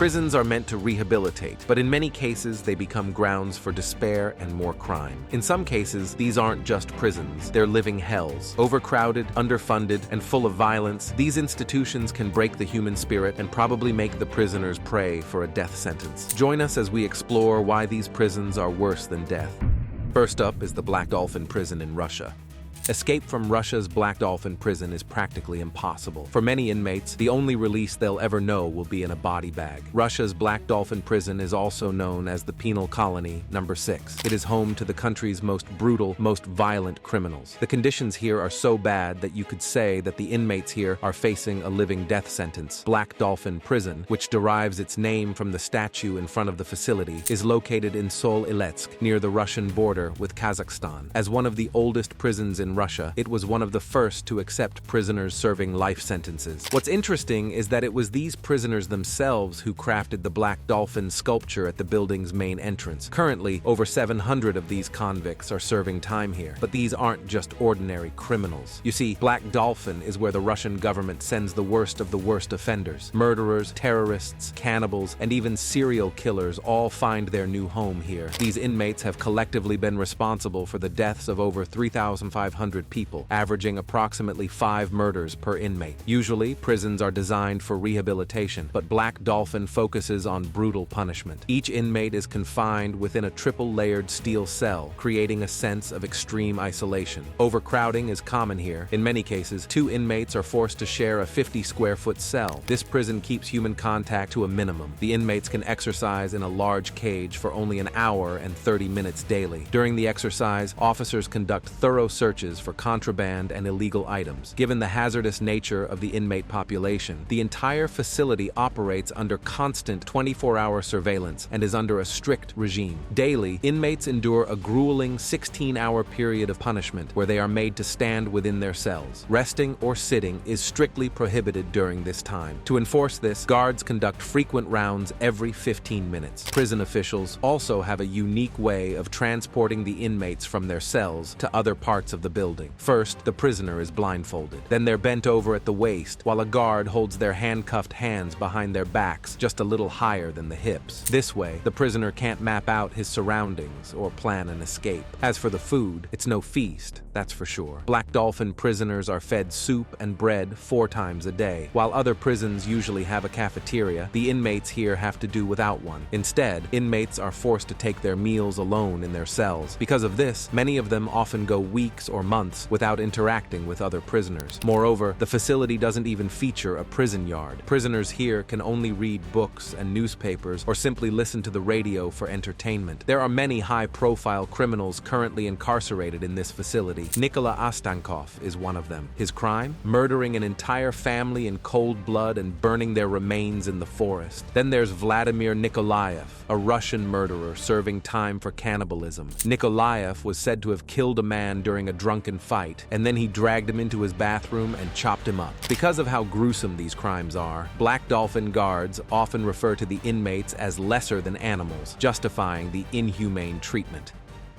Prisons are meant to rehabilitate, but in many cases they become grounds for despair and more crime. In some cases, these aren't just prisons, they're living hells. Overcrowded, underfunded, and full of violence, these institutions can break the human spirit and probably make the prisoners pray for a death sentence. Join us as we explore why these prisons are worse than death. First up is the Black Dolphin prison in Russia. Escape from Russia's Black Dolphin prison is practically impossible. For many inmates, the only release they'll ever know will be in a body bag. Russia's Black Dolphin prison is also known as the Penal Colony No. 6. It is home to the country's most brutal, most violent criminals. The conditions here are so bad that you could say that the inmates here are facing a living death sentence. Black Dolphin Prison, which derives its name from the statue in front of the facility, is located in Sol-Iletsk, near the Russian border with Kazakhstan. As one of the oldest prisons in Russia, it was one of the first to accept prisoners serving life sentences. What's interesting is that it was these prisoners themselves who crafted the Black Dolphin sculpture at the building's main entrance. Currently, over 700 of these convicts are serving time here. But these aren't just ordinary criminals. You see, Black Dolphin is where the Russian government sends the worst of the worst offenders. Murderers, terrorists, cannibals, and even serial killers all find their new home here. These inmates have collectively been responsible for the deaths of over 3,500 people, averaging approximately 5 murders per inmate. Usually, prisons are designed for rehabilitation, but Black Dolphin focuses on brutal punishment. Each inmate is confined within a triple-layered steel cell, creating a sense of extreme isolation. Overcrowding is common here. In many cases, 2 inmates are forced to share a 50-square-foot cell. This prison keeps human contact to a minimum. The inmates can exercise in a large cage for only an hour and 30 minutes daily. During the exercise, officers conduct thorough searches for contraband and illegal items. Given the hazardous nature of the inmate population, the entire facility operates under constant 24-hour surveillance and is under a strict regime. Daily, inmates endure a grueling 16-hour period of punishment where they are made to stand within their cells. Resting or sitting is strictly prohibited during this time. To enforce this, guards conduct frequent rounds every 15 minutes. Prison officials also have a unique way of transporting the inmates from their cells to other parts of the building. First, the prisoner is blindfolded. Then they're bent over at the waist, while a guard holds their handcuffed hands behind their backs just a little higher than the hips. This way, the prisoner can't map out his surroundings or plan an escape. As for the food, it's no feast, that's for sure. Black Dolphin prisoners are fed soup and bread 4 times a day. While other prisons usually have a cafeteria, the inmates here have to do without one. Instead, inmates are forced to take their meals alone in their cells. Because of this, many of them often go weeks or months without interacting with other prisoners. Moreover, the facility doesn't even feature a prison yard. Prisoners here can only read books and newspapers or simply listen to the radio for entertainment. There are many high-profile criminals currently incarcerated in this facility. Nikola Ostankov is one of them. His crime? Murdering an entire family in cold blood and burning their remains in the forest. Then there's Vladimir Nikolaev, a Russian murderer serving time for cannibalism. Nikolaev was said to have killed a man during a drunken fight, and then he dragged him into his bathroom and chopped him up. Because of how gruesome these crimes are, Black Dolphin guards often refer to the inmates as lesser than animals, justifying the inhumane treatment.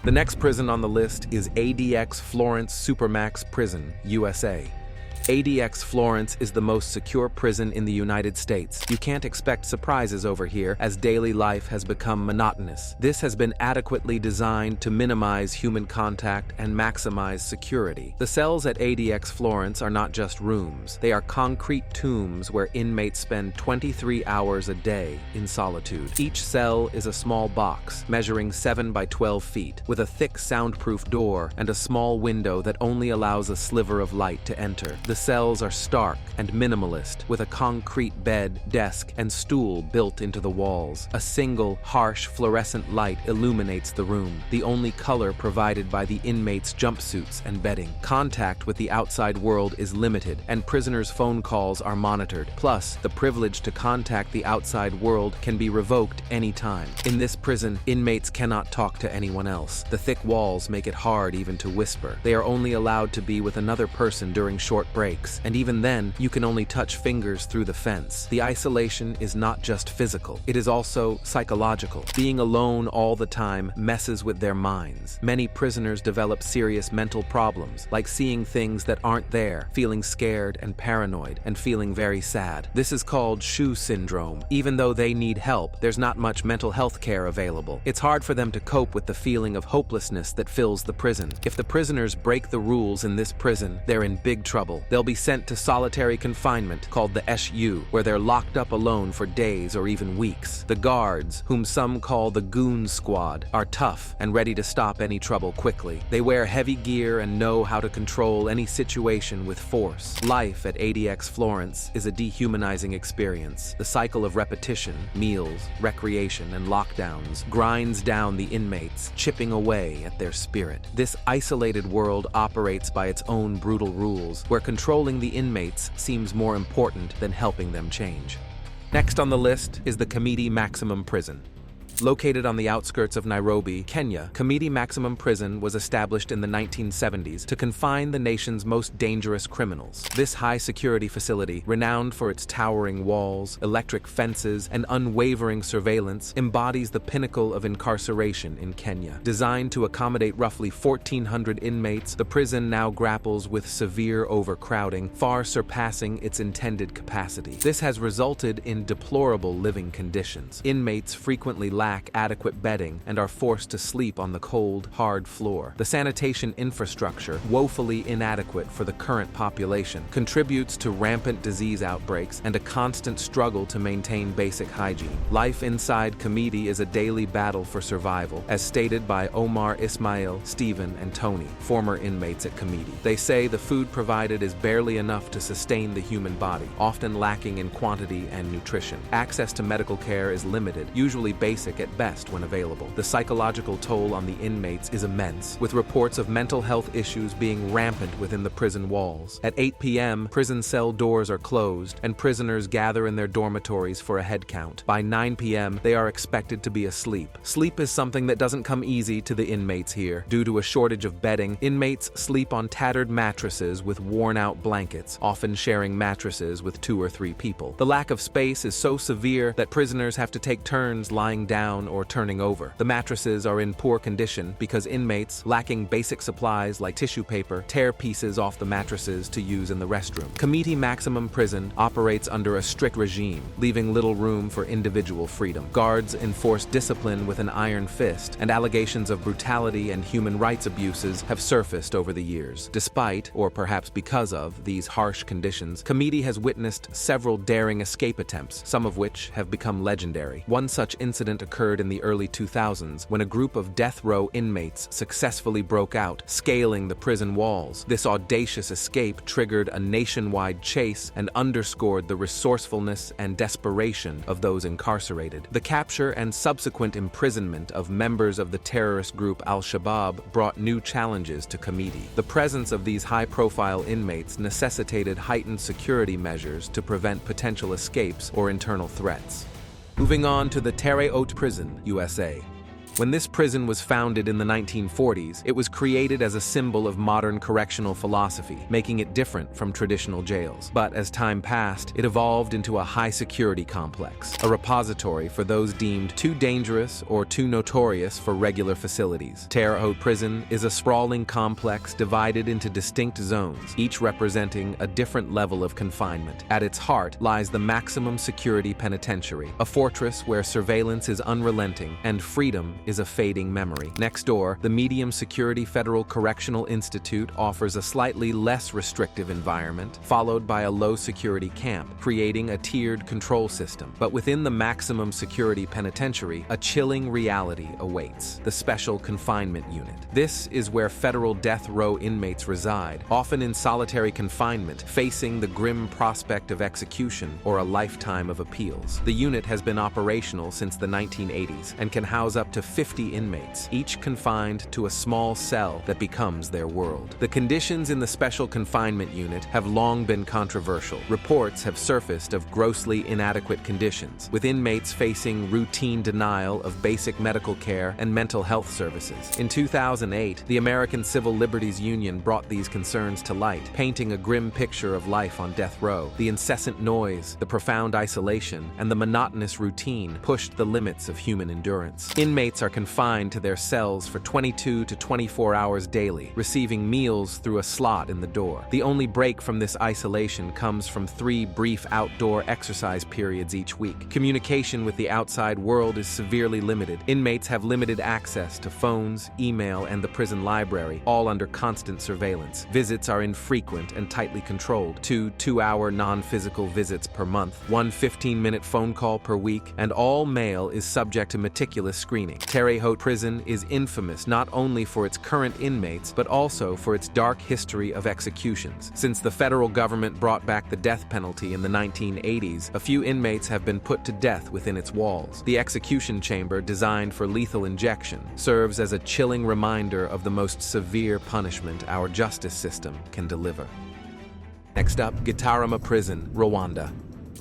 The next prison on the list is ADX Florence Supermax Prison, USA. ADX Florence is the most secure prison in the United States. You can't expect surprises over here, as daily life has become monotonous. This has been adequately designed to minimize human contact and maximize security. The cells at ADX Florence are not just rooms. They are concrete tombs where inmates spend 23 hours a day in solitude. Each cell is a small box, measuring 7 by 12 feet, with a thick soundproof door and a small window that only allows a sliver of light to enter. The cells are stark and minimalist, with a concrete bed, desk, and stool built into the walls. A single, harsh, fluorescent light illuminates the room, the only color provided by the inmates' jumpsuits and bedding. Contact with the outside world is limited, and prisoners' phone calls are monitored. Plus, the privilege to contact the outside world can be revoked anytime. In this prison, inmates cannot talk to anyone else. The thick walls make it hard even to whisper. They are only allowed to be with another person during short breaks breaks, and even then, you can only touch fingers through the fence. The isolation is not just physical, it is also psychological. Being alone all the time messes with their minds. Many prisoners develop serious mental problems, like seeing things that aren't there, feeling scared and paranoid, and feeling very sad. This is called shoe syndrome. Even though they need help, there's not much mental health care available. It's hard for them to cope with the feeling of hopelessness that fills the prison. If the prisoners break the rules in this prison, they're in big trouble. They'll be sent to solitary confinement, called the SU, where they're locked up alone for days or even weeks. The guards, whom some call the goon squad, are tough and ready to stop any trouble quickly. They wear heavy gear and know how to control any situation with force. Life at ADX Florence is a dehumanizing experience. The cycle of repetition, meals, recreation, and lockdowns grinds down the inmates, chipping away at their spirit. This isolated world operates by its own brutal rules, where controlling the inmates seems more important than helping them change. Next on the list is the Kamiti Maximum Prison. Located on the outskirts of Nairobi, Kenya, Kamiti Maximum Prison was established in the 1970s to confine the nation's most dangerous criminals. This high-security facility, renowned for its towering walls, electric fences, and unwavering surveillance, embodies the pinnacle of incarceration in Kenya. Designed to accommodate roughly 1,400 inmates, the prison now grapples with severe overcrowding, far surpassing its intended capacity. This has resulted in deplorable living conditions. Inmates frequently lack adequate bedding and are forced to sleep on the cold, hard floor. The sanitation infrastructure, woefully inadequate for the current population, contributes to rampant disease outbreaks and a constant struggle to maintain basic hygiene. Life inside Kamiti is a daily battle for survival, as stated by Omar, Ismail, Stephen, and Tony, former inmates at Kamiti. They say the food provided is barely enough to sustain the human body, often lacking in quantity and nutrition. Access to medical care is limited, usually basic at best when available. The psychological toll on the inmates is immense, with reports of mental health issues being rampant within the prison walls. At 8 p.m., prison cell doors are closed, and prisoners gather in their dormitories for a head count. By 9 p.m., they are expected to be asleep. Sleep is something that doesn't come easy to the inmates here. Due to a shortage of bedding, inmates sleep on tattered mattresses with worn-out blankets, often sharing mattresses with 2 or 3 people. The lack of space is so severe that prisoners have to take turns lying down or turning over. The mattresses are in poor condition because inmates, lacking basic supplies like tissue paper, tear pieces off the mattresses to use in the restroom. Kamiti Maximum Prison operates under a strict regime, leaving little room for individual freedom. Guards enforce discipline with an iron fist, and allegations of brutality and human rights abuses have surfaced over the years. Despite, or perhaps because of, these harsh conditions, Kamiti has witnessed several daring escape attempts, some of which have become legendary. One such incident occurred in the early 2000s when a group of death row inmates successfully broke out, scaling the prison walls. This audacious escape triggered a nationwide chase and underscored the resourcefulness and desperation of those incarcerated. The capture and subsequent imprisonment of members of the terrorist group Al-Shabaab brought new challenges to Kamiti. The presence of these high-profile inmates necessitated heightened security measures to prevent potential escapes or internal threats. Moving on to the Terre Haute Prison, USA. When this prison was founded in the 1940s, it was created as a symbol of modern correctional philosophy, making it different from traditional jails. But as time passed, it evolved into a high-security complex, a repository for those deemed too dangerous or too notorious for regular facilities. Terre Haute Prison is a sprawling complex divided into distinct zones, each representing a different level of confinement. At its heart lies the maximum security penitentiary, a fortress where surveillance is unrelenting and freedom is a fading memory. Next door, the Medium Security Federal Correctional Institute offers a slightly less restrictive environment, followed by a low-security camp, creating a tiered control system. But within the maximum security penitentiary, a chilling reality awaits: the Special Confinement Unit. This is where federal death row inmates reside, often in solitary confinement, facing the grim prospect of execution or a lifetime of appeals. The unit has been operational since the 1980s and can house up to 50 inmates, each confined to a small cell that becomes their world. The conditions in the special confinement unit have long been controversial. Reports have surfaced of grossly inadequate conditions, with inmates facing routine denial of basic medical care and mental health services. In 2008, the American Civil Liberties Union brought these concerns to light, painting a grim picture of life on death row. The incessant noise, the profound isolation, and the monotonous routine pushed the limits of human endurance. Inmates are confined to their cells for 22 to 24 hours daily, receiving meals through a slot in the door. The only break from this isolation comes from 3 brief outdoor exercise periods each week. Communication with the outside world is severely limited. Inmates have limited access to phones, email, and the prison library, all under constant surveillance. Visits are infrequent and tightly controlled. 2 two-hour non-physical visits per month, 1 15-minute phone call per week, and all mail is subject to meticulous screening. Terre Haute Prison is infamous not only for its current inmates, but also for its dark history of executions. Since the federal government brought back the death penalty in the 1980s, a few inmates have been put to death within its walls. The execution chamber, designed for lethal injection, serves as a chilling reminder of the most severe punishment our justice system can deliver. Next up, Gitarama Prison, Rwanda.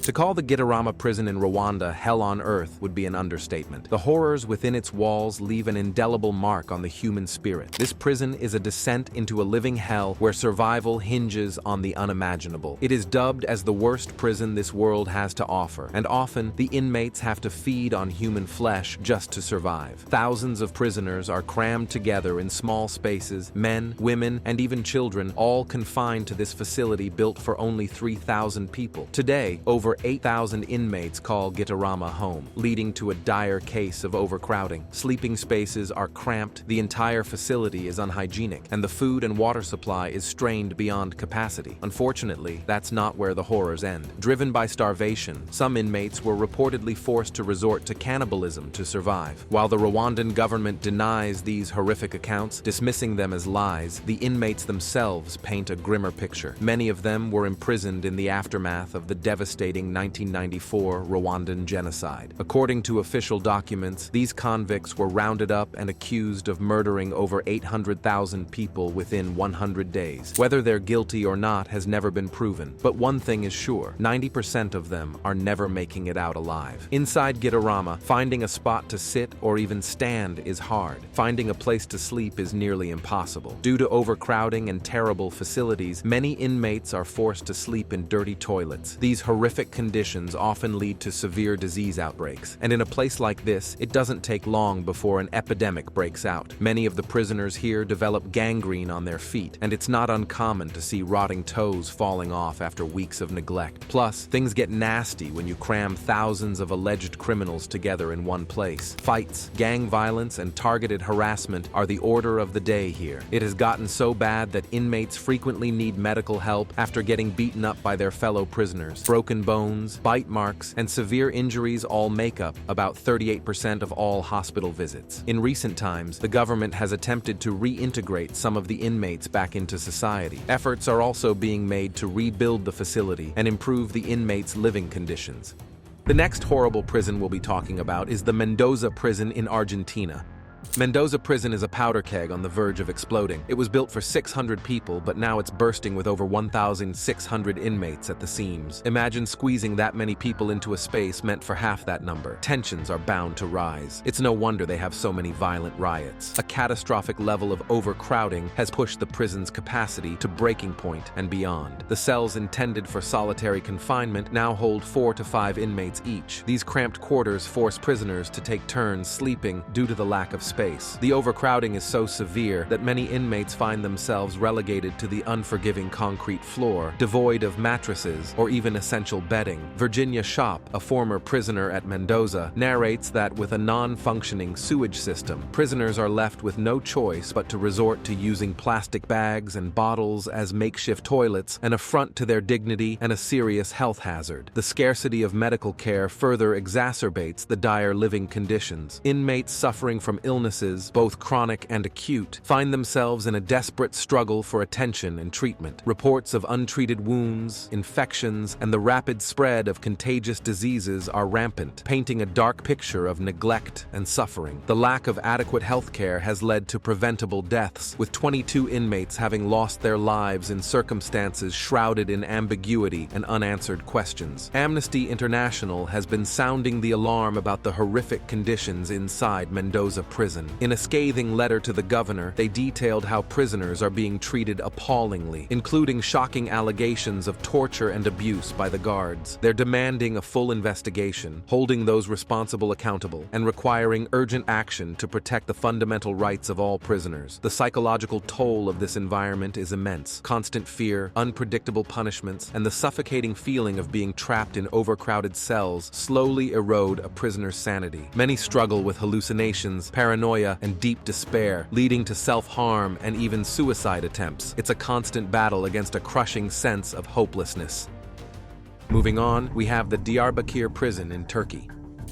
To call the Gitarama prison in Rwanda hell on earth would be an understatement. The horrors within its walls leave an indelible mark on the human spirit. This prison is a descent into a living hell where survival hinges on the unimaginable. It is dubbed as the worst prison this world has to offer, and often the inmates have to feed on human flesh just to survive. Thousands of prisoners are crammed together in small spaces, men, women, and even children, all confined to this facility built for only 3,000 people. Today, over 8,000 inmates call Gitarama home, leading to a dire case of overcrowding. Sleeping spaces are cramped, the entire facility is unhygienic, and the food and water supply is strained beyond capacity. Unfortunately, that's not where the horrors end. Driven by starvation, some inmates were reportedly forced to resort to cannibalism to survive. While the Rwandan government denies these horrific accounts, dismissing them as lies, the inmates themselves paint a grimmer picture. Many of them were imprisoned in the aftermath of the devastating 1994 Rwandan genocide. According to official documents, these convicts were rounded up and accused of murdering over 800,000 people within 100 days. Whether they're guilty or not has never been proven, but one thing is sure: 90% of them are never making it out alive. Inside Gitarama, finding a spot to sit or even stand is hard. Finding a place to sleep is nearly impossible. Due to overcrowding and terrible facilities, many inmates are forced to sleep in dirty toilets. These horrific conditions often lead to severe disease outbreaks, and in a place like this, it doesn't take long before an epidemic breaks out. Many of the prisoners here develop gangrene on their feet, and it's not uncommon to see rotting toes falling off after weeks of neglect. Plus, things get nasty when you cram thousands of alleged criminals together in one place. Fights, gang violence, and targeted harassment are the order of the day here. It has gotten so bad that inmates frequently need medical help after getting beaten up by their fellow prisoners. Broken bones, bite marks, and severe injuries all make up about 38% of all hospital visits. In recent times, the government has attempted to reintegrate some of the inmates back into society. Efforts are also being made to rebuild the facility and improve the inmates' living conditions. The next horrible prison we'll be talking about is the Mendoza prison in Argentina. Mendoza prison is a powder keg on the verge of exploding. It was built for 600 people, but now it's bursting with over 1,600 inmates at the seams. Imagine squeezing that many people into a space meant for half that number. Tensions are bound to rise. It's no wonder they have so many violent riots. A catastrophic level of overcrowding has pushed the prison's capacity to breaking point and beyond. The cells intended for solitary confinement now hold 4 to 5 inmates each. These cramped quarters force prisoners to take turns sleeping due to the lack of space. The overcrowding is so severe that many inmates find themselves relegated to the unforgiving concrete floor, devoid of mattresses or even essential bedding. Virginia Shop, a former prisoner at Mendoza, narrates that with a non-functioning sewage system, prisoners are left with no choice but to resort to using plastic bags and bottles as makeshift toilets, an affront to their dignity and a serious health hazard. The scarcity of medical care further exacerbates the dire living conditions. Inmates suffering from illness illnesses, both chronic and acute, find themselves in a desperate struggle for attention and treatment. Reports of untreated wounds, infections, and the rapid spread of contagious diseases are rampant, painting a dark picture of neglect and suffering. The lack of adequate health care has led to preventable deaths, with 22 inmates having lost their lives in circumstances shrouded in ambiguity and unanswered questions. Amnesty International has been sounding the alarm about the horrific conditions inside Mendoza prison. In a scathing letter to the governor, they detailed how prisoners are being treated appallingly, including shocking allegations of torture and abuse by the guards. They're demanding a full investigation, holding those responsible accountable, and requiring urgent action to protect the fundamental rights of all prisoners. The psychological toll of this environment is immense. Constant fear, unpredictable punishments, and the suffocating feeling of being trapped in overcrowded cells slowly erode a prisoner's sanity. Many struggle with hallucinations, paranoia, and deep despair, leading to self-harm and even suicide attempts. It's a constant battle against a crushing sense of hopelessness. Moving on, we have the Diyarbakir prison in Turkey.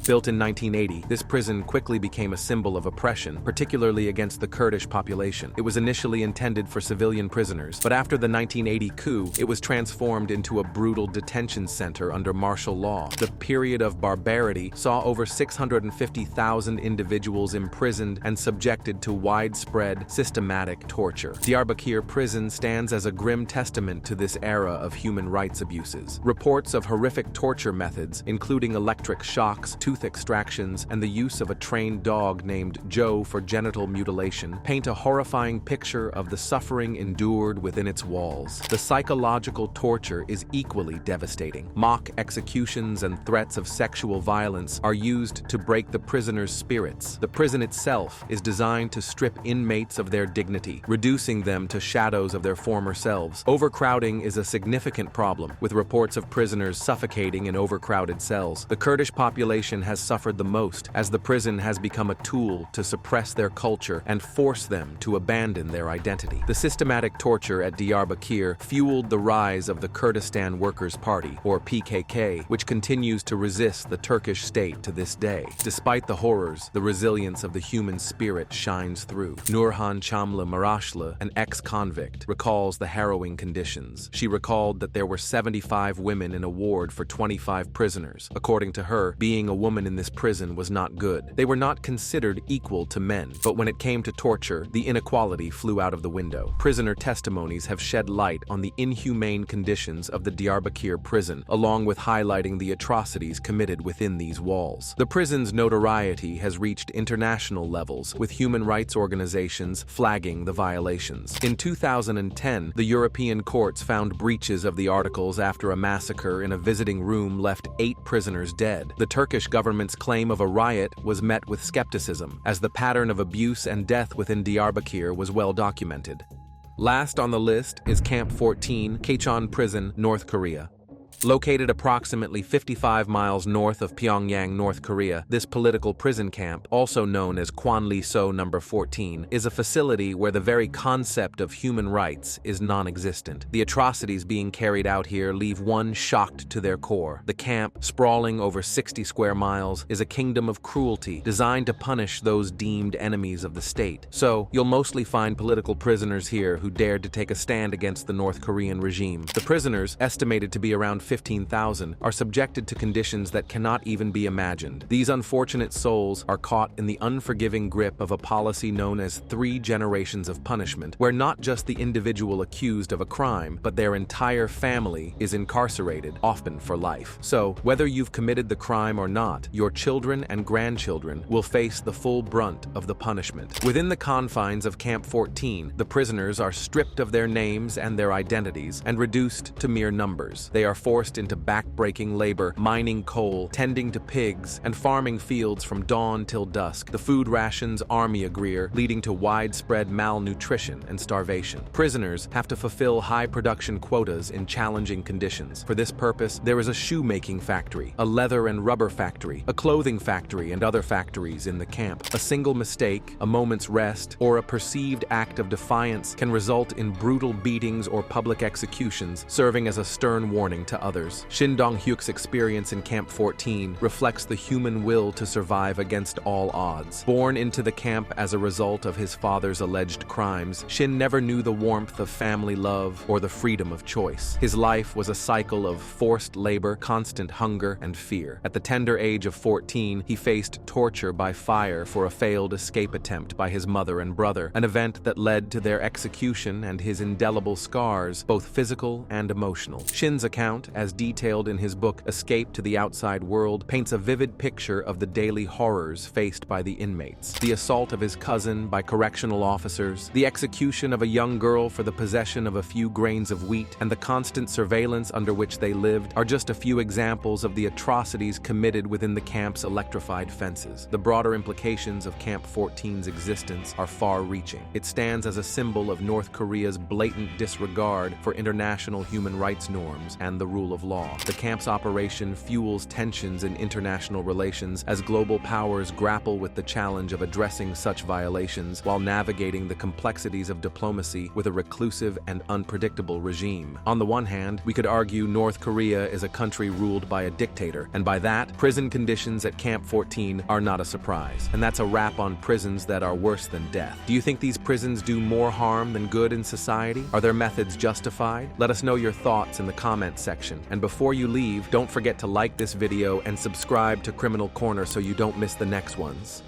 Built in 1980, this prison quickly became a symbol of oppression, particularly against the Kurdish population. It was initially intended for civilian prisoners, but after the 1980 coup, it was transformed into a brutal detention center under martial law. The period of barbarity saw over 650,000 individuals imprisoned and subjected to widespread, systematic torture. Diyarbakir prison stands as a grim testament to this era of human rights abuses. Reports of horrific torture methods, including electric shocks, tooth extractions, and the use of a trained dog named Joe for genital mutilation, paint a horrifying picture of the suffering endured within its walls. The psychological torture is equally devastating. Mock executions and threats of sexual violence are used to break the prisoners' spirits. The prison itself is designed to strip inmates of their dignity, reducing them to shadows of their former selves. Overcrowding is a significant problem, with reports of prisoners suffocating in overcrowded cells. The Kurdish population has suffered the most, as the prison has become a tool to suppress their culture and force them to abandon their identity. The systematic torture at Diyarbakir fueled the rise of the Kurdistan Workers' Party, or PKK, which continues to resist the Turkish state to this day. Despite the horrors, the resilience of the human spirit shines through. Nurhan Chamla Marashla, an ex-convict, recalls the harrowing conditions. She recalled that there were 75 women in a ward for 25 prisoners. According to her, being a woman in this prison was not good. They were not considered equal to men, but when it came to torture, the inequality flew out of the window. Prisoner testimonies have shed light on the inhumane conditions of the Diyarbakir prison, along with highlighting the atrocities committed within these walls. The prison's notoriety has reached international levels, with human rights organizations flagging the violations. In 2010, the European courts found breaches of the articles after a massacre in a visiting room left 8 prisoners dead. The Turkish government's claim of a riot was met with skepticism, as the pattern of abuse and death within Diyarbakir was well documented. Last on the list is Camp 14, Kachon Prison, North Korea. Located approximately 55 miles north of Pyongyang, North Korea, this political prison camp, also known as Kwanli-So No. 14, is a facility where the very concept of human rights is non-existent. The atrocities being carried out here leave one shocked to their core. The camp, sprawling over 60 square miles, is a kingdom of cruelty designed to punish those deemed enemies of the state. So, you'll mostly find political prisoners here who dared to take a stand against the North Korean regime. The prisoners, estimated to be around 15,000, are subjected to conditions that cannot even be imagined. These unfortunate souls are caught in the unforgiving grip of a policy known as 3 generations of punishment, where not just the individual accused of a crime, but their entire family is incarcerated, often for life. So, whether you've committed the crime or not, your children and grandchildren will face the full brunt of the punishment. Within the confines of Camp 14, the prisoners are stripped of their names and their identities and reduced to mere numbers. They are forced into back-breaking labor, mining coal, tending to pigs, and farming fields from dawn till dusk. The food rations army agreer, leading to widespread malnutrition and starvation. Prisoners have to fulfill high production quotas in challenging conditions. For this purpose, there is a shoemaking factory, a leather and rubber factory, a clothing factory, and other factories in the camp. A single mistake, a moment's rest, or a perceived act of defiance can result in brutal beatings or public executions, serving as a stern warning to others. others. Shin Dong-hyuk's experience in Camp 14 reflects the human will to survive against all odds. Born into the camp as a result of his father's alleged crimes, Shin never knew the warmth of family love or the freedom of choice. His life was a cycle of forced labor, constant hunger, and fear. At the tender age of 14, he faced torture by fire for a failed escape attempt by his mother and brother, an event that led to their execution and his indelible scars, both physical and emotional. Shin's account, as detailed in his book Escape to the Outside World, paints a vivid picture of the daily horrors faced by the inmates. The assault of his cousin by correctional officers, the execution of a young girl for the possession of a few grains of wheat, and the constant surveillance under which they lived are just a few examples of the atrocities committed within the camp's electrified fences. The broader implications of Camp 14's existence are far-reaching. It stands as a symbol of North Korea's blatant disregard for international human rights norms and the rule of law. The camp's operation fuels tensions in international relations as global powers grapple with the challenge of addressing such violations while navigating the complexities of diplomacy with a reclusive and unpredictable regime. On the one hand, we could argue North Korea is a country ruled by a dictator, and by that, prison conditions at Camp 14 are not a surprise. And that's a wrap on prisons that are worse than death. Do you think these prisons do more harm than good in society? Are their methods justified? Let us know your thoughts in the comments section. And before you leave, don't forget to like this video and subscribe to Criminal Corner so you don't miss the next ones.